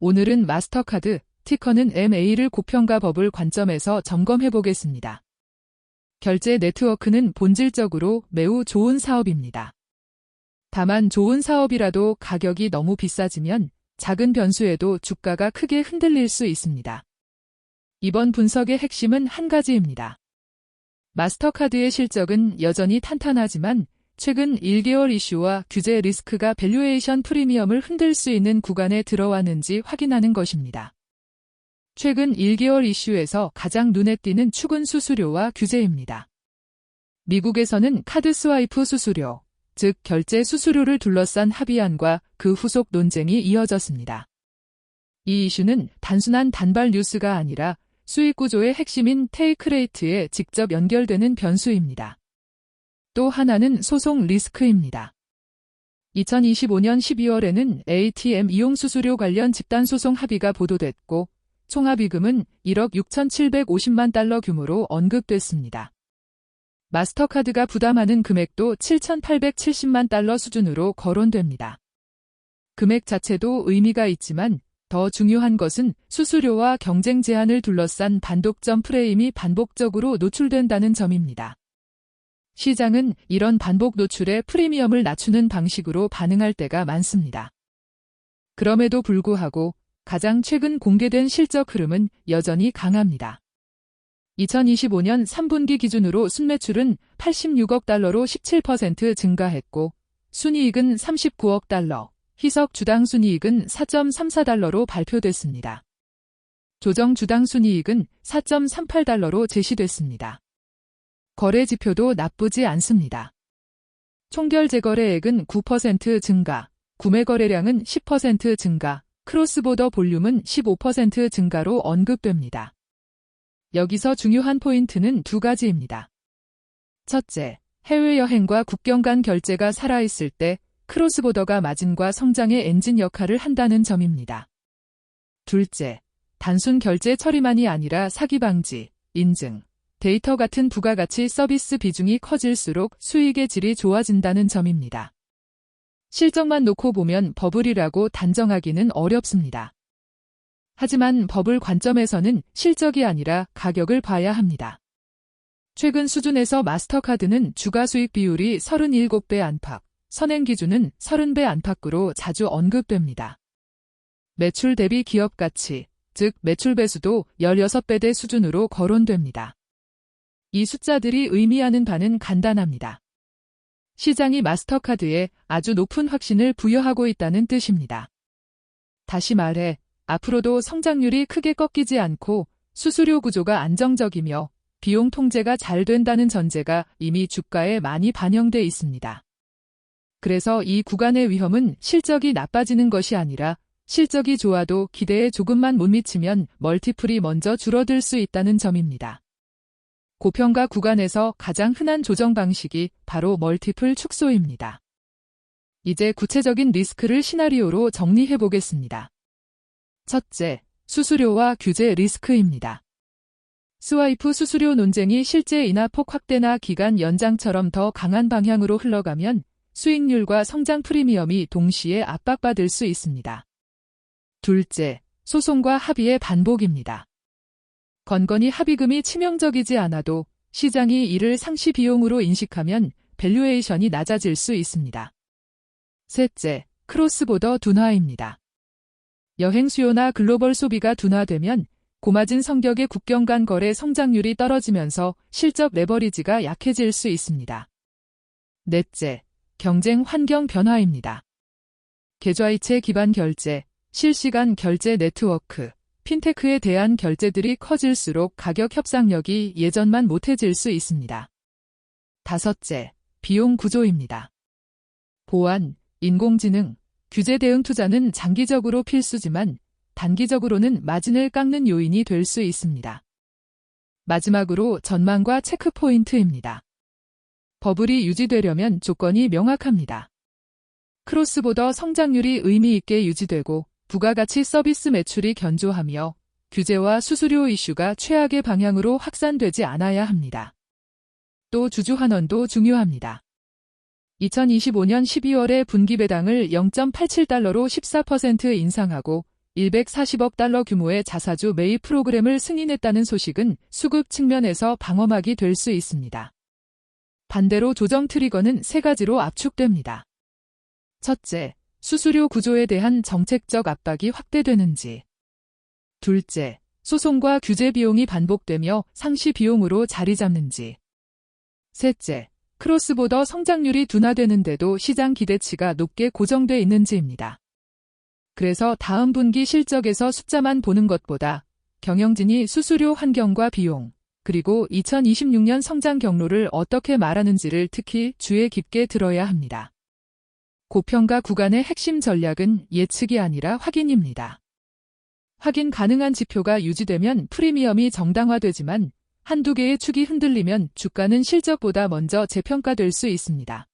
오늘은 마스터카드, 티커는 MA를 고평가 버블 관점에서 점검해 보겠습니다. 결제 네트워크는 본질적으로 매우 좋은 사업입니다. 다만 좋은 사업이라도 가격이 너무 비싸지면 작은 변수에도 주가가 크게 흔들릴 수 있습니다. 이번 분석의 핵심은 한 가지입니다. 마스터카드의 실적은 여전히 탄탄하지만 최근 1개월 이슈와 규제 리스크가 밸류에이션 프리미엄을 흔들 수 있는 구간에 들어왔는지 확인하는 것입니다. 최근 1개월 이슈에서 가장 눈에 띄는 축은 수수료와 규제입니다. 미국에서는 카드 스와이프 수수료, 즉 결제 수수료를 둘러싼 합의안과 그 후속 논쟁이 이어졌습니다. 이 이슈는 단순한 단발 뉴스가 아니라 수익 구조의 핵심인 테이크 레이트에 직접 연결되는 변수입니다. 또 하나는 소송 리스크입니다. 2025년 12월에는 ATM 이용 수수료 관련 집단소송 합의가 보도됐고 총합의금은 1억 6,750만 달러 규모로 언급됐습니다. 마스터카드가 부담하는 금액도 7,870만 달러 수준으로 거론됩니다. 금액 자체도 의미가 있지만 더 중요한 것은 수수료와 경쟁 제한을 둘러싼 반독점 프레임이 반복적으로 노출된다는 점입니다. 시장은 이런 반복 노출에 프리미엄을 낮추는 방식으로 반응할 때가 많습니다. 그럼에도 불구하고 가장 최근 공개된 실적 흐름은 여전히 강합니다. 2025년 3분기 기준으로 순매출은 86억 달러로 17% 증가했고 순이익은 39억 달러, 희석 주당 순이익은 4.34달러로 발표됐습니다. 조정 주당 순이익은 4.38달러로 제시됐습니다. 거래 지표도 나쁘지 않습니다. 총결 재거래액은 9% 증가, 구매 거래량은 10% 증가, 크로스보더 볼륨은 15% 증가로 언급됩니다. 여기서 중요한 포인트는 두 가지입니다. 첫째, 해외여행과 국경 간 결제가 살아있을 때 크로스보더가 마진과 성장의 엔진 역할을 한다는 점입니다. 둘째, 단순 결제 처리만이 아니라 사기 방지, 인증, 데이터 같은 부가가치 서비스 비중이 커질수록 수익의 질이 좋아진다는 점입니다. 실적만 놓고 보면 버블이라고 단정하기는 어렵습니다. 하지만 버블 관점에서는 실적이 아니라 가격을 봐야 합니다. 최근 수준에서 마스터카드는 주가 수익 비율이 37배 안팎, 선행 기준은 30배 안팎으로 자주 언급됩니다. 매출 대비 기업 가치, 즉 매출 배수도 16배대 수준으로 거론됩니다. 이 숫자들이 의미하는 바는 간단합니다. 시장이 마스터카드에 아주 높은 확신을 부여하고 있다는 뜻입니다. 다시 말해, 앞으로도 성장률이 크게 꺾이지 않고 수수료 구조가 안정적이며 비용 통제가 잘 된다는 전제가 이미 주가에 많이 반영돼 있습니다. 그래서 이 구간의 위험은 실적이 나빠지는 것이 아니라 실적이 좋아도 기대에 조금만 못 미치면 멀티플이 먼저 줄어들 수 있다는 점입니다. 고평가 구간에서 가장 흔한 조정 방식이 바로 멀티플 축소입니다. 이제 구체적인 리스크를 시나리오로 정리해 보겠습니다. 첫째, 수수료와 규제 리스크입니다. 스와이프 수수료 논쟁이 실제 인하폭 확대나 기간 연장처럼 더 강한 방향으로 흘러가면 수익률과 성장 프리미엄이 동시에 압박받을 수 있습니다. 둘째, 소송과 합의의 반복입니다. 건건이 합의금이 치명적이지 않아도 시장이 이를 상시 비용으로 인식하면 밸류에이션이 낮아질 수 있습니다. 셋째, 크로스보더 둔화입니다. 여행 수요나 글로벌 소비가 둔화되면 고마진 성격의 국경 간 거래 성장률이 떨어지면서 실적 레버리지가 약해질 수 있습니다. 넷째, 경쟁 환경 변화입니다. 계좌이체 기반 결제, 실시간 결제 네트워크, 핀테크에 대한 결제들이 커질수록 가격 협상력이 예전만 못해질 수 있습니다. 다섯째, 비용 구조입니다. 보안, 인공지능, 규제 대응 투자는 장기적으로 필수지만 단기적으로는 마진을 깎는 요인이 될 수 있습니다. 마지막으로 전망과 체크포인트입니다. 버블이 유지되려면 조건이 명확합니다. 크로스보더 성장률이 의미 있게 유지되고 부가가치 서비스 매출이 견조하며 규제와 수수료 이슈가 최악의 방향으로 확산되지 않아야 합니다. 또 주주 환원도 중요합니다. 2025년 12월에 분기 배당을 0.87달러로 14% 인상하고 $140억 규모의 자사주 매입 프로그램을 승인했다는 소식은 수급 측면에서 방어막이 될 수 있습니다. 반대로 조정 트리거는 세 가지로 압축됩니다. 첫째, 수수료 구조에 대한 정책적 압박이 확대되는지. 둘째, 소송과 규제 비용이 반복되며 상시 비용으로 자리 잡는지. 셋째, 크로스보더 성장률이 둔화되는데도 시장 기대치가 높게 고정돼 있는지입니다. 그래서 다음 분기 실적에서 숫자만 보는 것보다 경영진이 수수료 환경과 비용, 그리고 2026년 성장 경로를 어떻게 말하는지를 특히 주의 깊게 들어야 합니다. 고평가 구간의 핵심 전략은 예측이 아니라 확인입니다. 확인 가능한 지표가 유지되면 프리미엄이 정당화되지만 한두 개의 축이 흔들리면 주가는 실적보다 먼저 재평가될 수 있습니다.